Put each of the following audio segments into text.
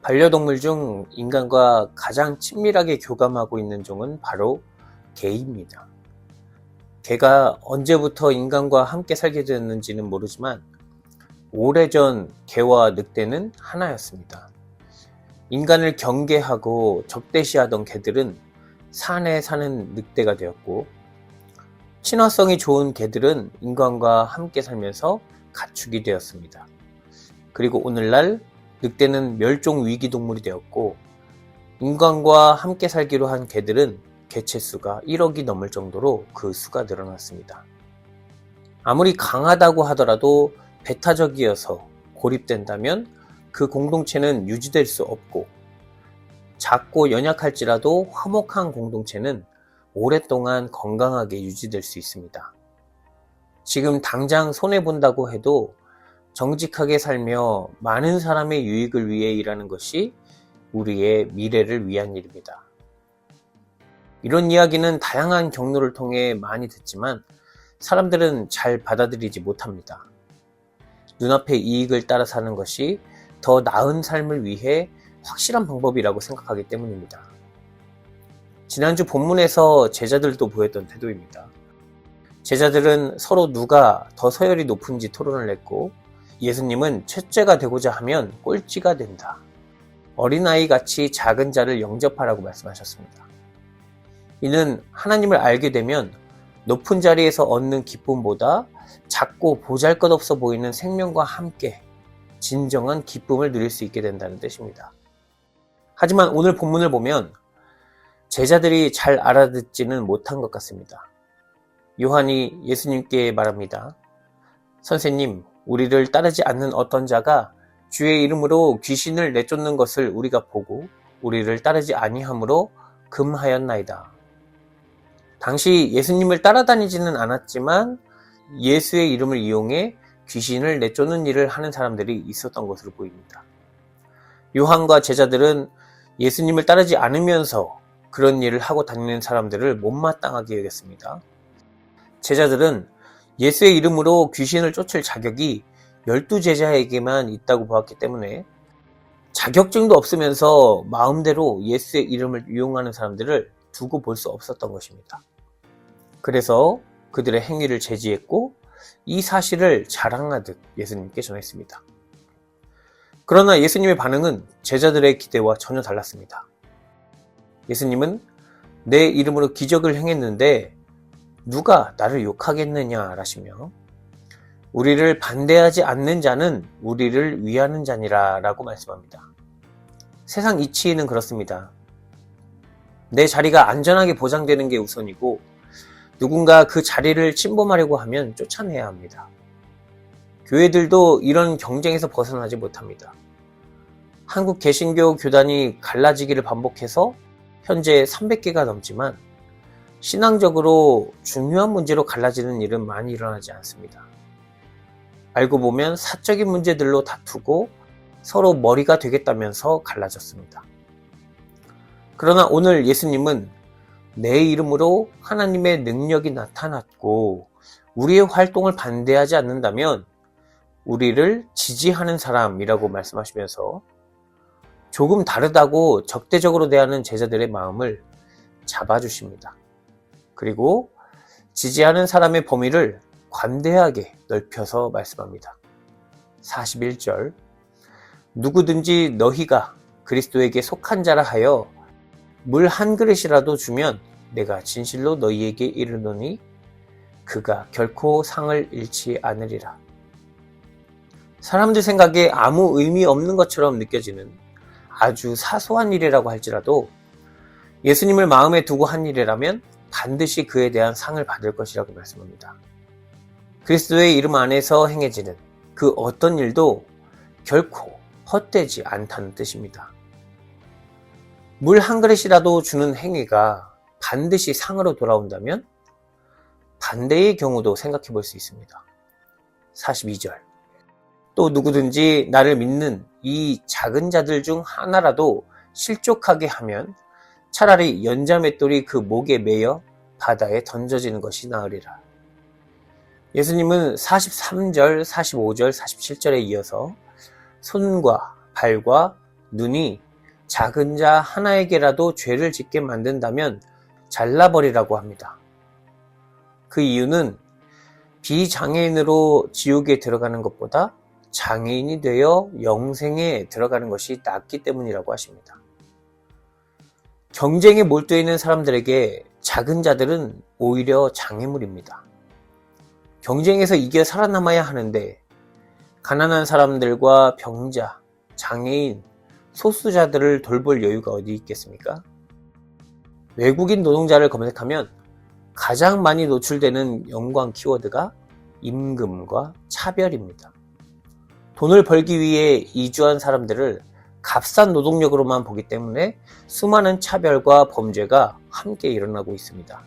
반려동물 중 인간과 가장 친밀하게 교감하고 있는 종은 바로 개입니다. 개가 언제부터 인간과 함께 살게 되었는지는 모르지만 오래전 개와 늑대는 하나였습니다. 인간을 경계하고 적대시하던 개들은 산에 사는 늑대가 되었고, 친화성이 좋은 개들은 인간과 함께 살면서 가축이 되었습니다. 그리고 오늘날 늑대는 멸종 위기 동물이 되었고, 인간과 함께 살기로 한 개들은 개체수가 1억이 넘을 정도로 그 수가 늘어났습니다. 아무리 강하다고 하더라도 배타적이어서 고립된다면 그 공동체는 유지될 수 없고, 작고 연약할지라도 화목한 공동체는 오랫동안 건강하게 유지될 수 있습니다. 지금 당장 손해본다고 해도 정직하게 살며 많은 사람의 유익을 위해 일하는 것이 우리의 미래를 위한 일입니다. 이런 이야기는 다양한 경로를 통해 많이 듣지만 사람들은 잘 받아들이지 못합니다. 눈앞의 이익을 따라 사는 것이 더 나은 삶을 위해 확실한 방법이라고 생각하기 때문입니다. 지난주 본문에서 제자들도 보였던 태도입니다. 제자들은 서로 누가 더 서열이 높은지 토론을 했고, 예수님은 첫째가 되고자 하면 꼴찌가 된다. 어린아이같이 작은 자를 영접하라고 말씀하셨습니다. 이는 하나님을 알게 되면 높은 자리에서 얻는 기쁨보다 작고 보잘것없어 보이는 생명과 함께 진정한 기쁨을 누릴 수 있게 된다는 뜻입니다. 하지만 오늘 본문을 보면 제자들이 잘 알아듣지는 못한 것 같습니다. 요한이 예수님께 말합니다. 선생님, 우리를 따르지 않는 어떤 자가 주의 이름으로 귀신을 내쫓는 것을 우리가 보고 우리를 따르지 아니함으로 금하였나이다. 당시 예수님을 따라다니지는 않았지만 예수의 이름을 이용해 귀신을 내쫓는 일을 하는 사람들이 있었던 것으로 보입니다. 요한과 제자들은 예수님을 따르지 않으면서 그런 일을 하고 다니는 사람들을 못마땅하게 여겼습니다. 제자들은 예수의 이름으로 귀신을 쫓을 자격이 12제자에게만 있다고 보았기 때문에 자격증도 없으면서 마음대로 예수의 이름을 이용하는 사람들을 두고 볼 수 없었던 것입니다. 그래서 그들의 행위를 제지했고 이 사실을 자랑하듯 예수님께 전했습니다. 그러나 예수님의 반응은 제자들의 기대와 전혀 달랐습니다. 예수님은 내 이름으로 기적을 행했는데 누가 나를 욕하겠느냐 라시며 우리를 반대하지 않는 자는 우리를 위하는 자니라 라고 말씀합니다. 세상 이치는 그렇습니다. 내 자리가 안전하게 보장되는 게 우선이고 누군가 그 자리를 침범하려고 하면 쫓아내야 합니다. 교회들도 이런 경쟁에서 벗어나지 못합니다. 한국 개신교 교단이 갈라지기를 반복해서 현재 300개가 넘지만 신앙적으로 중요한 문제로 갈라지는 일은 많이 일어나지 않습니다. 알고 보면 사적인 문제들로 다투고 서로 머리가 되겠다면서 갈라졌습니다. 그러나 오늘 예수님은 내 이름으로 하나님의 능력이 나타났고 우리의 활동을 반대하지 않는다면 우리를 지지하는 사람이라고 말씀하시면서 조금 다르다고 적대적으로 대하는 제자들의 마음을 잡아주십니다. 그리고 지지하는 사람의 범위를 관대하게 넓혀서 말씀합니다. 41절 누구든지 너희가 그리스도에게 속한 자라 하여 물 한 그릇이라도 주면 내가 진실로 너희에게 이르노니 그가 결코 상을 잃지 않으리라. 사람들 생각에 아무 의미 없는 것처럼 느껴지는 아주 사소한 일이라고 할지라도 예수님을 마음에 두고 한 일이라면 반드시 그에 대한 상을 받을 것이라고 말씀합니다. 그리스도의 이름 안에서 행해지는 그 어떤 일도 결코 헛되지 않다는 뜻입니다. 물 한 그릇이라도 주는 행위가 반드시 상으로 돌아온다면 반대의 경우도 생각해 볼 수 있습니다. 42절 또 누구든지 나를 믿는 이 작은 자들 중 하나라도 실족하게 하면 차라리 연자맷돌이 그 목에 매여 바다에 던져지는 것이 나으리라. 예수님은 43절, 45절, 47절에 이어서 손과 발과 눈이 작은 자 하나에게라도 죄를 짓게 만든다면 잘라버리라고 합니다. 그 이유는 비장애인으로 지옥에 들어가는 것보다 장애인이 되어 영생에 들어가는 것이 낫기 때문이라고 하십니다. 경쟁에 몰두해 있는 사람들에게 작은 자들은 오히려 장애물입니다. 경쟁에서 이겨 살아남아야 하는데 가난한 사람들과 병자, 장애인, 소수자들을 돌볼 여유가 어디 있겠습니까? 외국인 노동자를 검색하면 가장 많이 노출되는 연관 키워드가 임금과 차별입니다. 돈을 벌기 위해 이주한 사람들을 값싼 노동력으로만 보기 때문에 수많은 차별과 범죄가 함께 일어나고 있습니다.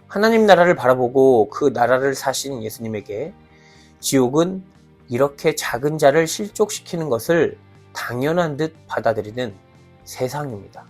하나님 나라를 바라보고 그 나라를 사신 예수님에게 지옥은 이렇게 작은 자를 실족시키는 것을 당연한 듯 받아들이는 세상입니다.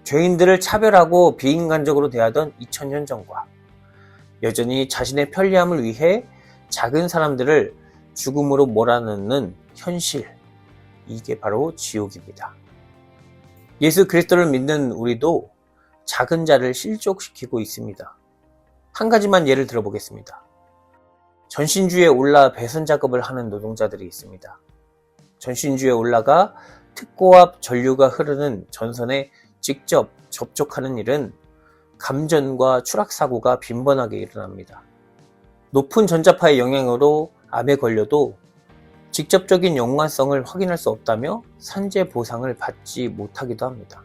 죄인들을 차별하고 비인간적으로 대하던 2000년 전과 여전히 자신의 편리함을 위해 작은 사람들을 죽음으로 몰아넣는 현실, 이게 바로 지옥입니다. 예수 그리스도를 믿는 우리도 작은 자를 실족시키고 있습니다. 한 가지만 예를 들어보겠습니다. 전신주에 올라 배선 작업을 하는 노동자들이 있습니다. 전신주에 올라가 특고압 전류가 흐르는 전선에 직접 접촉하는 일은 감전과 추락사고가 빈번하게 일어납니다. 높은 전자파의 영향으로 암에 걸려도 직접적인 연관성을 확인할 수 없다며 산재 보상을 받지 못하기도 합니다.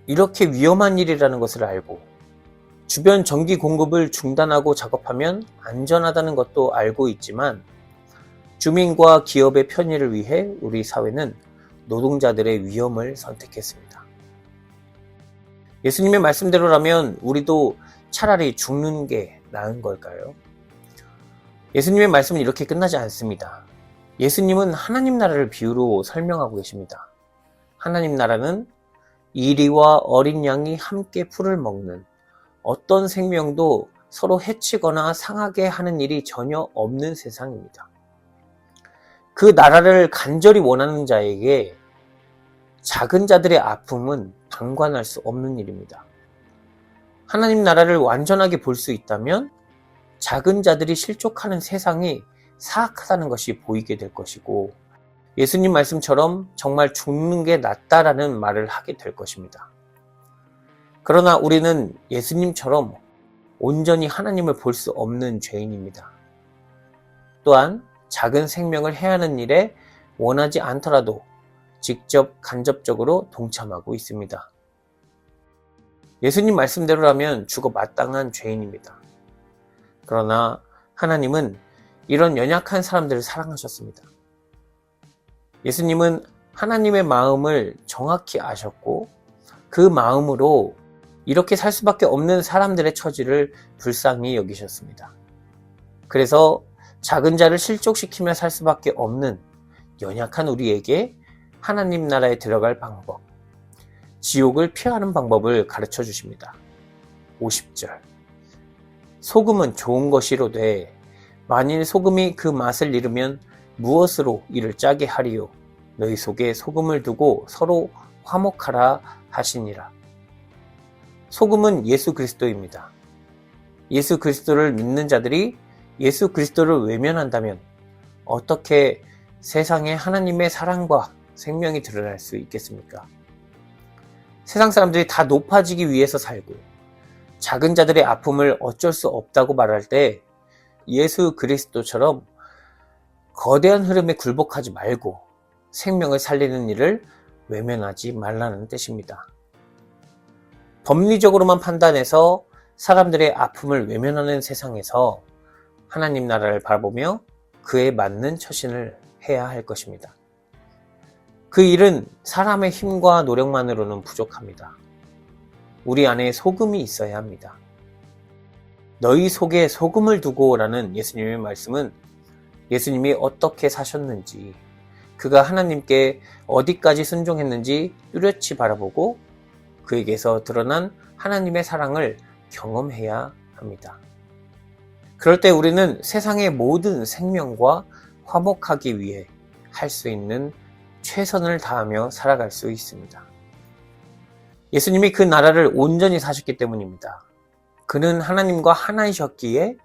이렇게 위험한 일이라는 것을 알고 주변 전기 공급을 중단하고 작업하면 안전하다는 것도 알고 있지만 주민과 기업의 편의를 위해 우리 사회는 노동자들의 위험을 선택했습니다. 예수님의 말씀대로라면 우리도 차라리 죽는 게 나은 걸까요? 예수님의 말씀은 이렇게 끝나지 않습니다. 예수님은 하나님 나라를 비유로 설명하고 계십니다. 하나님 나라는 이리와 어린 양이 함께 풀을 먹는 어떤 생명도 서로 해치거나 상하게 하는 일이 전혀 없는 세상입니다. 그 나라를 간절히 원하는 자에게 작은 자들의 아픔은 방관할 수 없는 일입니다. 하나님 나라를 완전하게 볼 수 있다면 작은 자들이 실족하는 세상이 사악하다는 것이 보이게 될 것이고 예수님 말씀처럼 정말 죽는 게 낫다라는 말을 하게 될 것입니다. 그러나 우리는 예수님처럼 온전히 하나님을 볼 수 없는 죄인입니다. 또한 작은 생명을 해하는 일에 원하지 않더라도 직접 간접적으로 동참하고 있습니다. 예수님 말씀대로라면 죽어 마땅한 죄인입니다. 그러나 하나님은 이런 연약한 사람들을 사랑하셨습니다. 예수님은 하나님의 마음을 정확히 아셨고 그 마음으로 이렇게 살 수밖에 없는 사람들의 처지를 불쌍히 여기셨습니다. 그래서 작은 자를 실족시키며 살 수밖에 없는 연약한 우리에게 하나님 나라에 들어갈 방법, 지옥을 피하는 방법을 가르쳐 주십니다. 50절. 소금은 좋은 것이로되 만일 소금이 그 맛을 잃으면 무엇으로 이를 짜게 하리요? 너희 속에 소금을 두고 서로 화목하라 하시니라. 소금은 예수 그리스도입니다. 예수 그리스도를 믿는 자들이 예수 그리스도를 외면한다면 어떻게 세상에 하나님의 사랑과 생명이 드러날 수 있겠습니까? 세상 사람들이 다 높아지기 위해서 살고 작은 자들의 아픔을 어쩔 수 없다고 말할 때 예수 그리스도처럼 거대한 흐름에 굴복하지 말고 생명을 살리는 일을 외면하지 말라는 뜻입니다. 법리적으로만 판단해서 사람들의 아픔을 외면하는 세상에서 하나님 나라를 바라보며 그에 맞는 처신을 해야 할 것입니다. 그 일은 사람의 힘과 노력만으로는 부족합니다. 우리 안에 소금이 있어야 합니다. 너희 속에 소금을 두고 라는 예수님의 말씀은 예수님이 어떻게 사셨는지, 그가 하나님께 어디까지 순종했는지 뚜렷이 바라보고 그에게서 드러난 하나님의 사랑을 경험해야 합니다. 그럴 때 우리는 세상의 모든 생명과 화목하기 위해 할 수 있는 최선을 다하며 살아갈 수 있습니다. 예수님이 그 나라를 온전히 사셨기 때문입니다. 그는 하나님과 하나이셨기에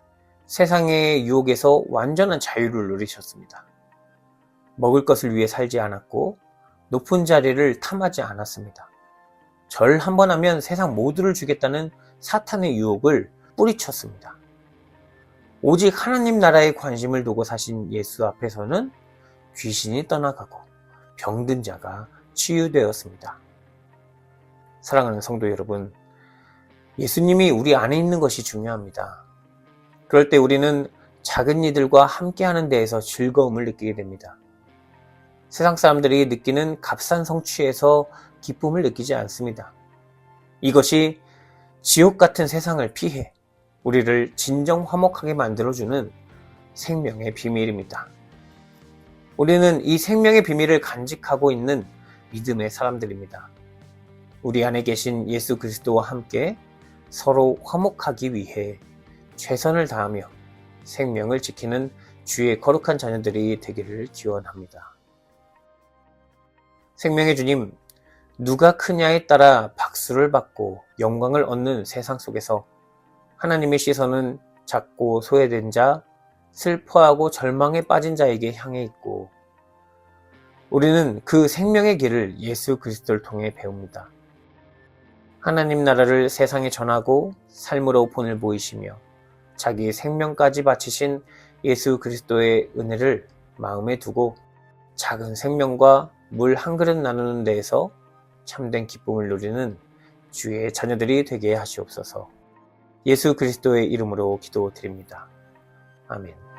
세상의 유혹에서 완전한 자유를 누리셨습니다. 먹을 것을 위해 살지 않았고 높은 자리를 탐하지 않았습니다. 절 한 번 하면 세상 모두를 주겠다는 사탄의 유혹을 뿌리쳤습니다. 오직 하나님 나라에 관심을 두고 사신 예수 앞에서는 귀신이 떠나가고 병든 자가 치유되었습니다. 사랑하는 성도 여러분, 예수님이 우리 안에 있는 것이 중요합니다. 그럴 때 우리는 작은 이들과 함께하는 데에서 즐거움을 느끼게 됩니다. 세상 사람들이 느끼는 값싼 성취에서 기쁨을 느끼지 않습니다. 이것이 지옥 같은 세상을 피해 우리를 진정 화목하게 만들어주는 생명의 비밀입니다. 우리는 이 생명의 비밀을 간직하고 있는 믿음의 사람들입니다. 우리 안에 계신 예수 그리스도와 함께 서로 화목하기 위해 최선을 다하며 생명을 지키는 주의 거룩한 자녀들이 되기를 기원합니다. 생명의 주님, 누가 크냐에 따라 박수를 받고 영광을 얻는 세상 속에서 하나님의 시선은 작고 소외된 자, 슬퍼하고 절망에 빠진 자에게 향해 있고 우리는 그 생명의 길을 예수 그리스도를 통해 배웁니다. 하나님 나라를 세상에 전하고 삶으로 본을 보이시며 자기의 생명까지 바치신 예수 그리스도의 은혜를 마음에 두고 작은 생명과 물 한 그릇 나누는 데에서 참된 기쁨을 누리는 주의 자녀들이 되게 하시옵소서. 예수 그리스도의 이름으로 기도드립니다. 아멘.